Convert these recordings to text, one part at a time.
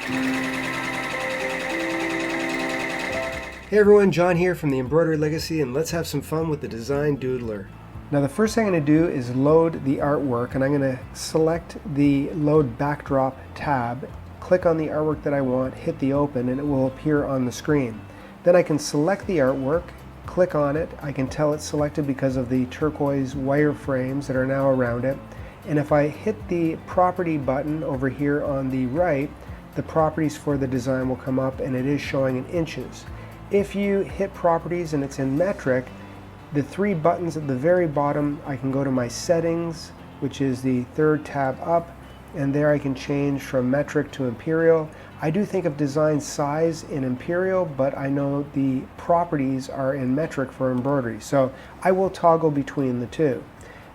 Hey everyone, John here from the Embroidery Legacy, and let's have some fun with the Design Doodler. Now the first thing I'm going to do is load the artwork, and I'm going to select the Load Backdrop tab, click on the artwork that I want, hit the open, and it will appear on the screen. Then I can select the artwork, click on it. I can tell it's selected because of the turquoise wireframes that are now around it. And if I hit the property button over here on the right, the properties for the design will come up, and it is showing in inches. If you hit properties and it's in metric, the three buttons at the very bottom, I can go to my settings, which is the third tab up, and there I can change from metric to imperial. I do think of design size in imperial, but I know the properties are in metric for embroidery, so I will toggle between the two.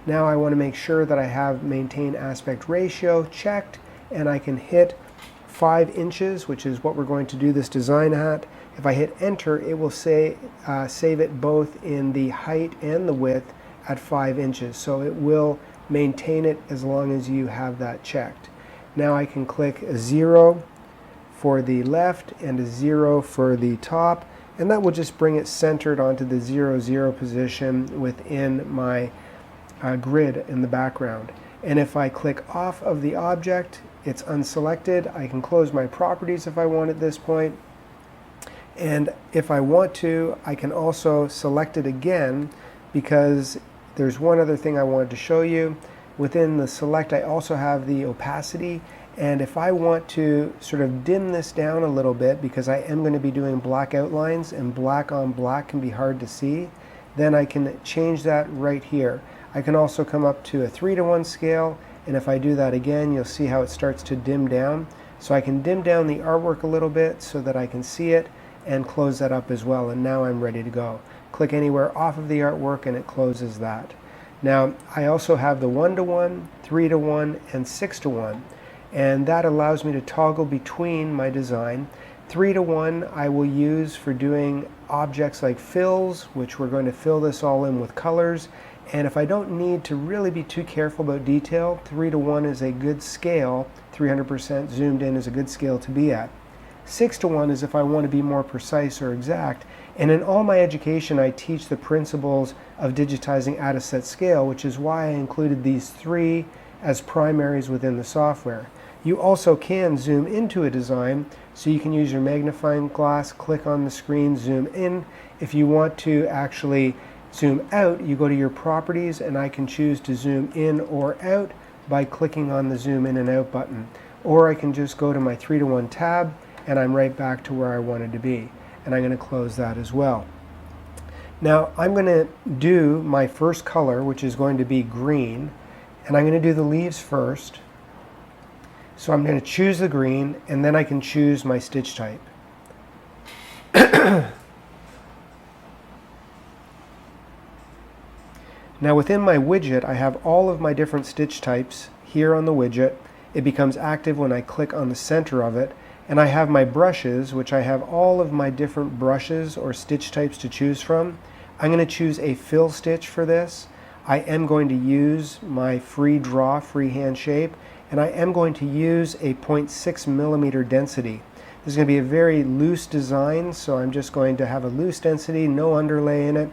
Now I want to make sure that I have maintain aspect ratio checked, and I can hit 5 inches, which is what we're going to do this design at. If I hit enter, it will say save it both in the height and the width at 5 inches. So it will maintain it as long as you have that checked. Now I can click a 0 for the left and a 0 for the top, and that will just bring it centered onto the 0, 0 position within my grid in the background. And if I click off of the object, it's unselected. I can close my properties if I want at this point. And if I want to, I can also select it again, because there's one other thing I wanted to show you. Within the select, I also have the opacity. And if I want to sort of dim this down a little bit, because I am going to be doing black outlines and black on black can be hard to see, then I can change that right here. I can also come up to a 3:1 scale, and if I do that again, you'll see how it starts to dim down. So I can dim down the artwork a little bit so that I can see it, and close that up as well, and now I'm ready to go. Click anywhere off of the artwork and it closes that. Now I also have the 1:1, 3:1, and 6:1, and that allows me to toggle between my design. 3:1 I will use for doing objects like fills, which we're going to fill this all in with colors, and if I don't need to really be too careful about detail, 3:1 is a good scale. 300% zoomed in is a good scale to be at. 6:1 is if I want to be more precise or exact, and in all my education I teach the principles of digitizing at a set scale, which is why I included these three as primaries within the software. You also can zoom into a design, so you can use your magnifying glass, click on the screen, zoom in. If you want to actually zoom out, you go to your properties, and I can choose to zoom in or out by clicking on the zoom in and out button. Or I can just go to my 3:1 tab, and I'm right back to where I wanted to be. And I'm going to close that as well. Now I'm going to do my first color, which is going to be green, and I'm going to do the leaves first. So I'm going to choose the green, and then I can choose my stitch type. Now within my widget, I have all of my different stitch types here on the widget. It becomes active when I click on the center of it. And I have my brushes, which I have all of my different brushes or stitch types to choose from. I'm going to choose a fill stitch for this. I am going to use my free draw, freehand shape, and I am going to use a 0.6 millimeter density. This is going to be a very loose design, so I'm just going to have a loose density, no underlay in it.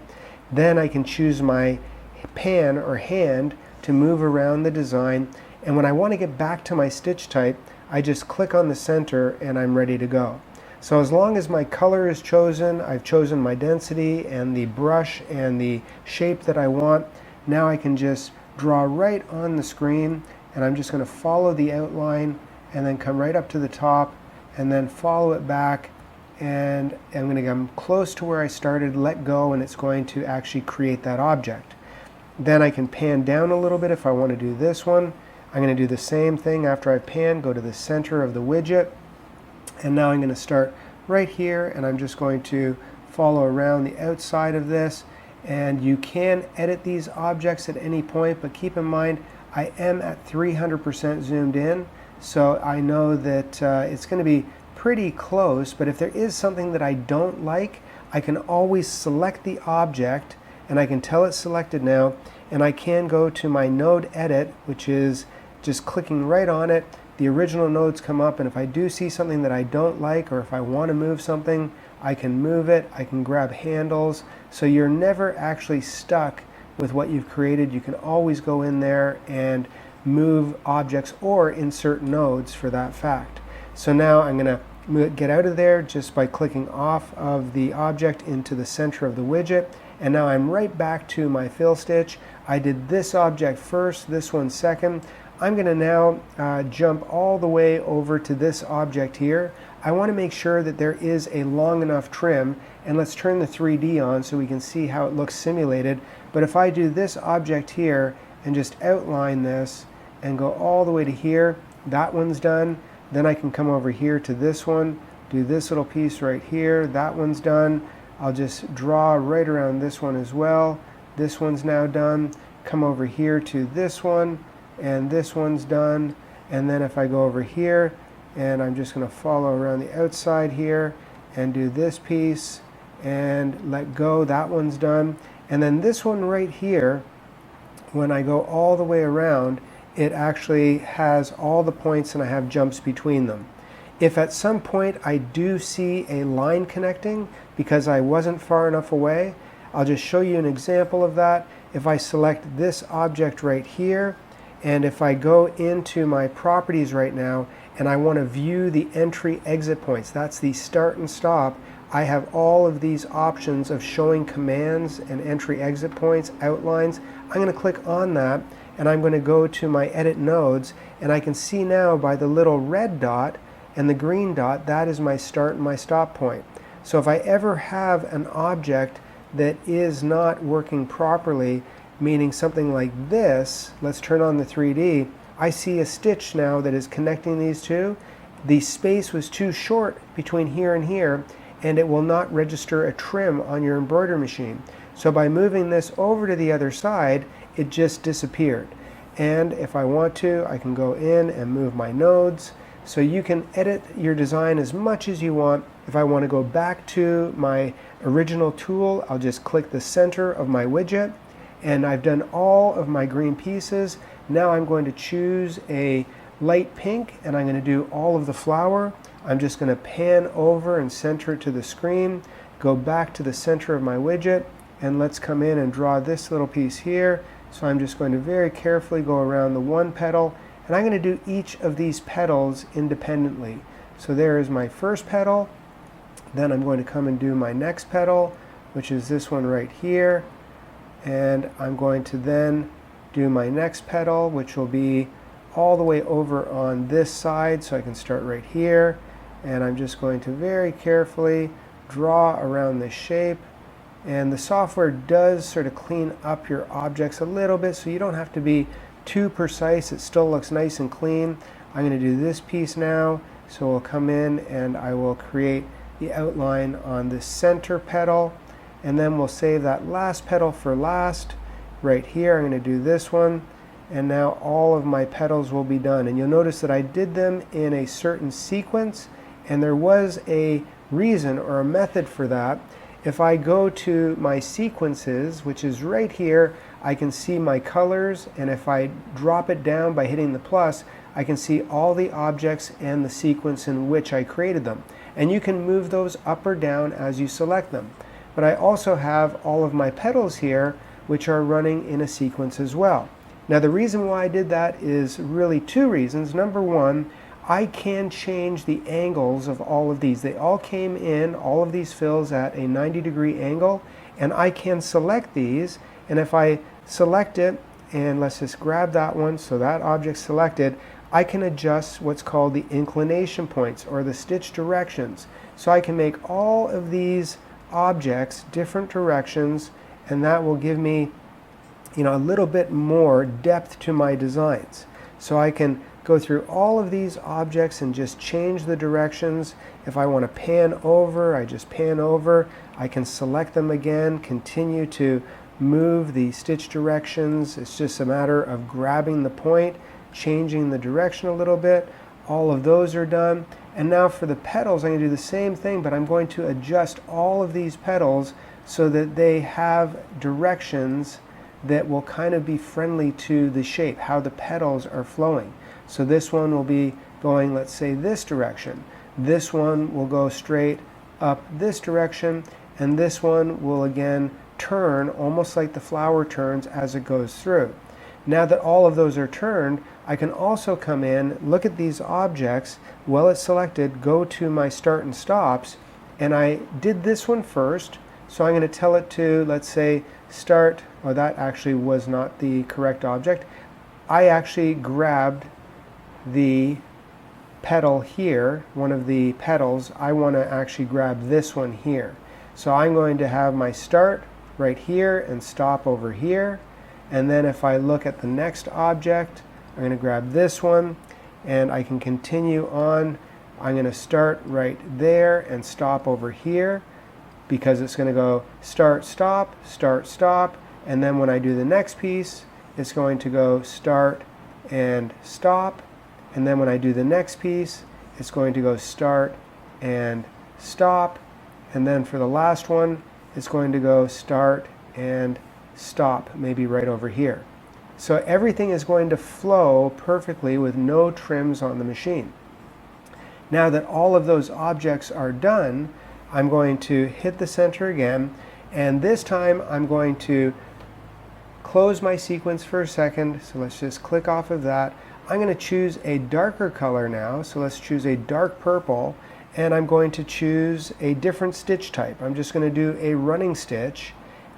Then I can choose my pan or hand to move around the design, and when I want to get back to my stitch type, I just click on the center and I'm ready to go. So as long as my color is chosen, I've chosen my density and the brush and the shape that I want, now I can just draw right on the screen, and I'm just going to follow the outline and then come right up to the top and then follow it back, and I'm going to come close to where I started, let go, and it's going to actually create that object. Then I can pan down a little bit if I want to do this one. I'm going to do the same thing after I pan, go to the center of the widget, and now I'm going to start right here, and I'm just going to follow around the outside of this. And you can edit these objects at any point, but keep in mind I am at 300% zoomed in, so I know that it's going to be pretty close, but if there is something that I don't like, I can always select the object, and I can tell it's selected now, and I can go to my node edit, which is just clicking right on it, the original nodes come up, and if I do see something that I don't like, or if I want to move something, I can move it, I can grab handles, so you're never actually stuck with what you've created. You can always go in there and move objects or insert nodes for that fact. So now I'm going to get out of there just by clicking off of the object into the center of the widget, and now I'm right back to my fill stitch. I did this object first, this one second. I'm going to now jump all the way over to this object here. I want to make sure that there is a long enough trim, and let's turn the 3D on so we can see how it looks simulated. But if I do this object here and just outline this and go all the way to here, that one's done. Then I can come over here to this one, do this little piece right here, that one's done. I'll just draw right around this one as well. This one's now done. Come over here to this one, and this one's done. And then if I go over here, and I'm just going to follow around the outside here and do this piece and let go, that one's done. And then this one right here, when I go all the way around, it actually has all the points and I have jumps between them. If at some point I do see a line connecting because I wasn't far enough away, I'll just show you an example of that. If I select this object right here, and if I go into my properties right now and I want to view the entry exit points, that's the start and stop, I have all of these options of showing commands and entry exit points, outlines. I'm going to click on that, and I'm going to go to my edit nodes, and I can see now by the little red dot and the green dot, that is my start and my stop point. So if I ever have an object that is not working properly, meaning something like this, let's turn on the 3D, I see a stitch now that is connecting these two. The space was too short between here and here, and it will not register a trim on your embroidery machine. So by moving this over to the other side, it just disappeared. And if I want to, I can go in and move my nodes. So you can edit your design as much as you want. If I want to go back to my original tool, I'll just click the center of my widget, and I've done all of my green pieces. Now I'm going to choose a light pink, and I'm going to do all of the flower. I'm just going to pan over and center it to the screen, go back to the center of my widget, and let's come in and draw this little piece here. So I'm just going to very carefully go around the one petal, and I'm going to do each of these petals independently. So there is my first petal, then I'm going to come and do my next petal, which is this one right here, and I'm going to then do my next petal, which will be all the way over on this side, so I can start right here, and I'm just going to very carefully draw around this shape. And the software does sort of clean up your objects a little bit, so you don't have to be too precise. It still looks nice and clean. I'm going to do this piece now, so we'll come in and I will create the outline on the center petal, and then we'll save that last petal for last. Right here, I'm going to do this one, and now all of my petals will be done. And you'll notice that I did them in a certain sequence, and there was a reason or a method for that. If I go to my sequences, which is right here, I can see my colors, and if I drop it down by hitting the plus, I can see all the objects and the sequence in which I created them. And you can move those up or down as you select them. But I also have all of my petals here, which are running in a sequence as well. Now the reason why I did that is really two reasons. Number one, I can change the angles of all of these. They all came in, all of these fills at a 90-degree angle, and I can select these, and if I select it, and let's just grab that one, so that object's selected, I can adjust what's called the inclination points, or the stitch directions. So I can make all of these objects different directions, and that will give me, a little bit more depth to my designs. So I can go through all of these objects and just change the directions. If I want to pan over, I just pan over. I can select them again, continue to move the stitch directions. It's just a matter of grabbing the point, changing the direction a little bit. All of those are done. And now for the petals, I'm going to do the same thing, but I'm going to adjust all of these petals so that they have directions that will kind of be friendly to the shape, how the petals are flowing. So this one will be going, let's say, this direction. This one will go straight up this direction, and this one will again turn almost like the flower turns as it goes through. Now that all of those are turned, I can also come in, look at these objects, while it's selected, go to my start and stops, and I did this one first, so I'm going to tell it to, let's say, start. Oh, that actually was not the correct object. I actually grabbed the petal here, one of the petals. I want to actually grab this one here. So I'm going to have my start right here and stop over here. And then if I look at the next object, I'm going to grab this one and I can continue on. I'm going to start right there and stop over here because it's going to go start, stop, and then when I do the next piece, it's going to go start and stop, and then when I do the next piece, it's going to go start and stop, and then for the last one, it's going to go start and stop, maybe right over here. So everything is going to flow perfectly with no trims on the machine. Now that all of those objects are done, I'm going to hit the center again, and this time I'm going to close my sequence for a second. So let's just click off of that. I'm going to choose a darker color now, so let's choose a dark purple, and I'm going to choose a different stitch type. I'm just going to do a running stitch,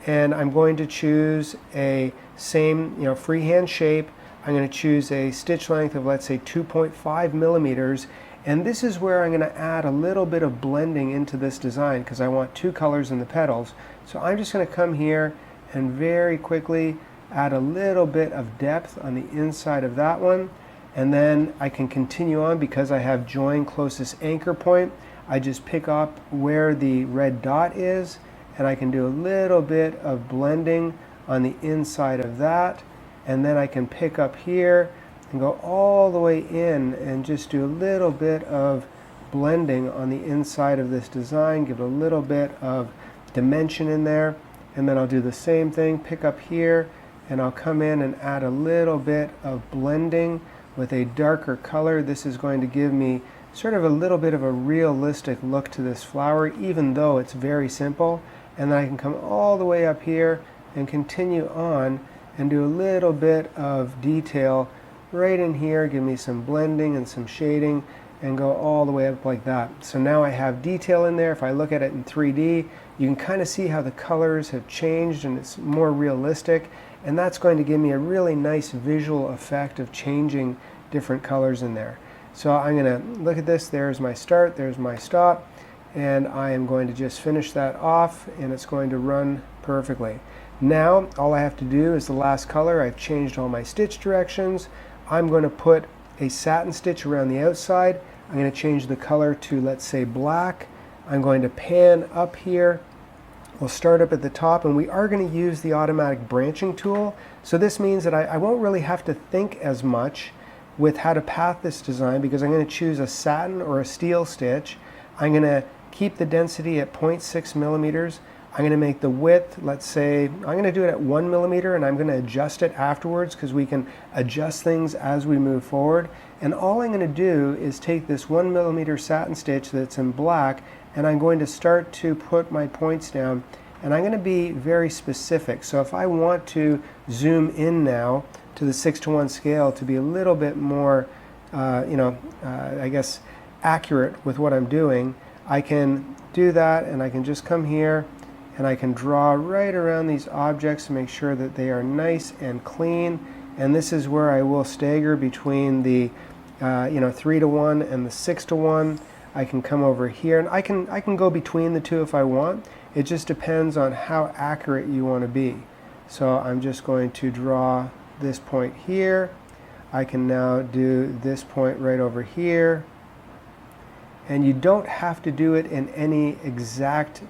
and I'm going to choose a same, freehand shape. I'm going to choose a stitch length of, let's say, 2.5 millimeters, and this is where I'm going to add a little bit of blending into this design because I want two colors in the petals. So I'm just going to come here and very quickly add a little bit of depth on the inside of that one, and then I can continue on because I have join closest anchor point. I just pick up where the red dot is, and I can do a little bit of blending on the inside of that, and then I can pick up here and go all the way in and just do a little bit of blending on the inside of this design, give it a little bit of dimension in there, and then I'll do the same thing, pick up here, and I'll come in and add a little bit of blending with a darker color. This is going to give me sort of a little bit of a realistic look to this flower, even though it's very simple. And then I can come all the way up here and continue on and do a little bit of detail right in here, give me some blending and some shading, and go all the way up like that. So now I have detail in there. If I look at it in 3D, you can kind of see how the colors have changed and it's more realistic, and that's going to give me a really nice visual effect of changing different colors in there. So I'm going to look at this. There's my start, there's my stop, and I am going to just finish that off, and it's going to run perfectly. Now all I have to do is the last color. I've changed all my stitch directions. I'm going to put a satin stitch around the outside. I'm going to change the color to, let's say, black. I'm going to pan up here. We'll start up at the top, and we are going to use the automatic branching tool. So this means that I won't really have to think as much with how to path this design because I'm going to choose a satin or a steel stitch. I'm going to keep the density at 0.6 millimeters. I'm going to make the width, let's say, I'm going to do it at 1 millimeter, and I'm going to adjust it afterwards because we can adjust things as we move forward. And all I'm going to do is take this 1 millimeter satin stitch that's in black, and I'm going to start to put my points down, and I'm going to be very specific. So if I want to zoom in now to the 6:1 scale to be a little bit more, I guess, accurate with what I'm doing, I can do that, and I can just come here and I can draw right around these objects to make sure that they are nice and clean. And this is where I will stagger between the 3:1 and the 6:1. I can come over here, and I can go between the two if I want. It just depends on how accurate you want to be. So I'm just going to draw this point here. I can now do this point right over here. And you don't have to do it in any exact,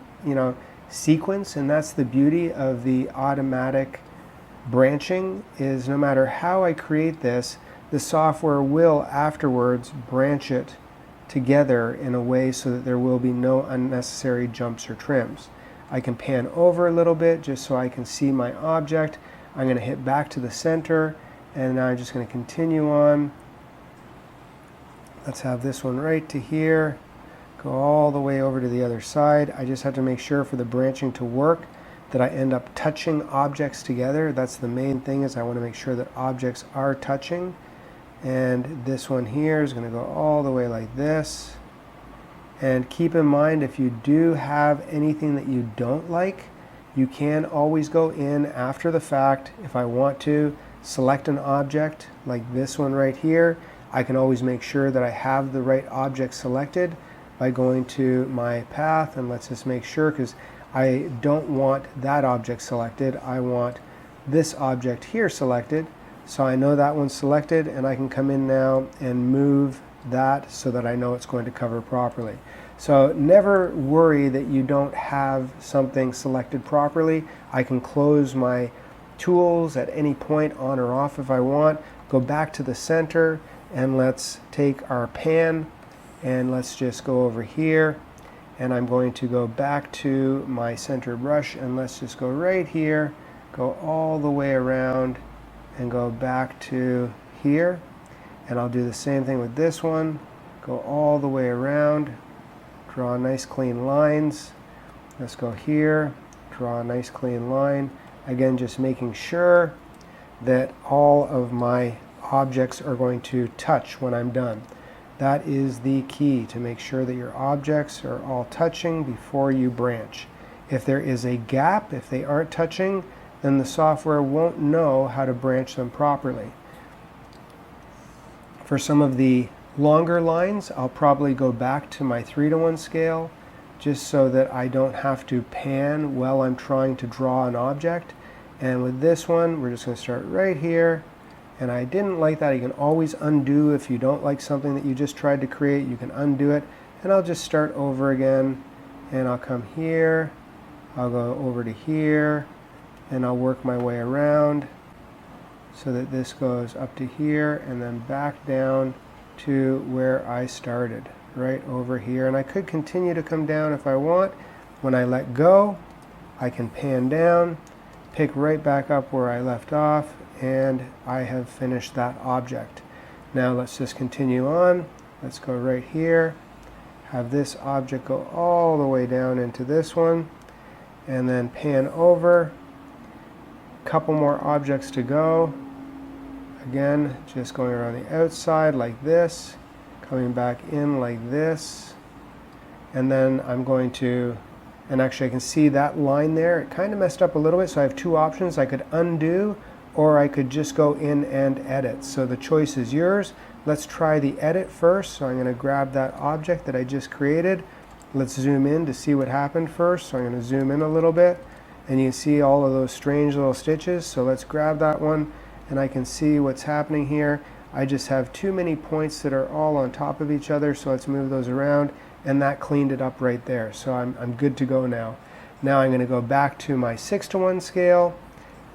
sequence, and that's the beauty of the automatic branching, is no matter how I create this, the software will afterwards branch it together in a way so that there will be no unnecessary jumps or trims. I can pan over a little bit just so I can see my object. I'm going to hit back to the center, and now I'm just going to continue on Let's have this one right to here, go all the way over to the other side. I just have to make sure for the branching to work that I end up touching objects together. That's the main thing, is I want to make sure that objects are touching. And this one here is going to go all the way like this. And keep in mind, if you do have anything that you don't like, you can always go in after the fact. If I want to select an object like this one right here, I can always make sure that I have the right object selected by going to my path, and let's just make sure, because I don't want that object selected. I want this object here selected. So I know that one's selected, and I can come in now and move that so that I know it's going to cover properly. So never worry that you don't have something selected properly. I can close my tools at any point, on or off if I want. Go back to the center, and let's take our pan and let's just go over here, and I'm going to go back to my center brush, and let's just go right here, go all the way around and go back to here. And I'll do the same thing with this one, go all the way around, draw nice clean lines. Let's go here, draw a nice clean line. Again, just making sure that all of my objects are going to touch when I'm done. That is the key, to make sure that your objects are all touching before you branch. If there is a gap, if they aren't touching, then the software won't know how to branch them properly. For some of the longer lines, I'll probably go back to my 3:1 scale, just so that I don't have to pan while I'm trying to draw an object. And with this one, we're just going to start right here. And I didn't like that. You can always undo if you don't like something that you just tried to create. You can undo it. And I'll just start over again. And I'll come here. I'll go over to here. And I'll work my way around so that this goes up to here and then back down to where I started, right over here. And I could continue to come down if I want. When I let go, I can pan down, pick right back up where I left off, and I have finished that object. Now let's just continue on. Let's go right here, have this object go all the way down into this one, and then pan over. Couple more objects to go. Again, just going around the outside like this, coming back in like this, and then I'm going to, and actually I can see that line there, it kind of messed up a little bit, so I have two options. I could undo, or I could just go in and edit. So the choice is yours. Let's try the edit first. So I'm going to grab that object that I just created. Let's zoom in to see what happened first. So I'm going to zoom in a little bit, and you can see all of those strange little stitches. So let's grab that one, and I can see what's happening here. I just have too many points that are all on top of each other, so let's move those around, and that cleaned it up right there. So I'm good to go now. Now I'm going to go back to my 6:1 scale.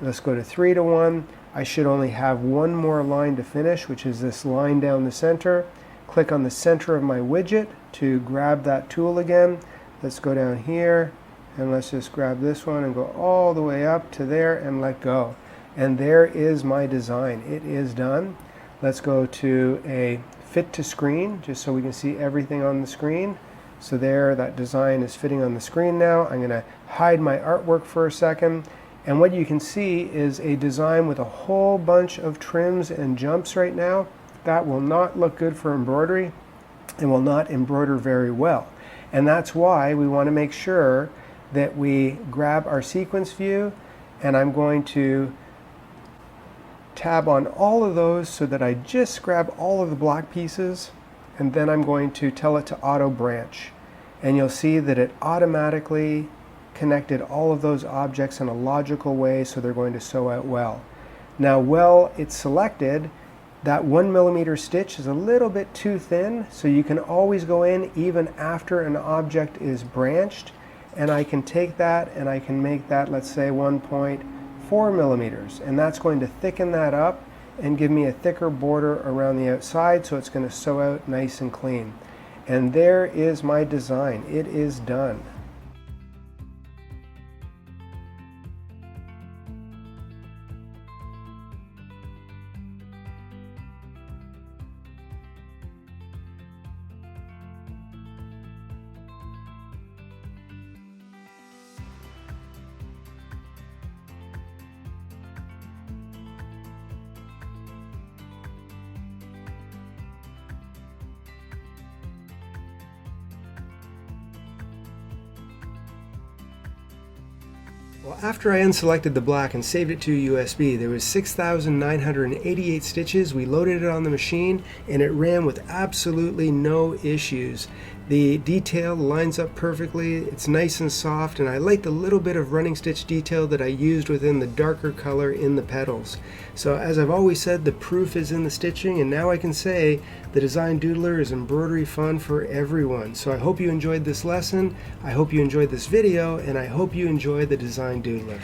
Let's go to 3:1. I should only have one more line to finish, which is this line down the center. Click on the center of my widget to grab that tool again. Let's go down here, and let's just grab this one and go all the way up to there and let go. And there is my design. It is done. Let's go to a fit to screen, just so we can see everything on the screen. So there, that design is fitting on the screen now. I'm going to hide my artwork for a second. And what you can see is a design with a whole bunch of trims and jumps right now. That will not look good for embroidery and will not embroider very well. And that's why we want to make sure that we grab our sequence view, and I'm going to tab on all of those so that I just grab all of the black pieces, and then I'm going to tell it to auto branch. And you'll see that it automatically connected all of those objects in a logical way, so they're going to sew out well. Now, while it's selected, that 1mm stitch is a little bit too thin, so you can always go in even after an object is branched, and I can take that and I can make that, let's say, 1.4mm, and that's going to thicken that up and give me a thicker border around the outside, so it's going to sew out nice and clean. And there is my design. It is done. Well, after I unselected the black and saved it to USB, there was 6,988 stitches. We loaded it on the machine and it ran with absolutely no issues. The detail lines up perfectly, it's nice and soft, and I like the little bit of running stitch detail that I used within the darker color in the petals. So as I've always said, the proof is in the stitching, and now I can say the Design Doodler is embroidery fun for everyone. So I hope you enjoyed this lesson, I hope you enjoyed this video, and I hope you enjoy the Design Doodler.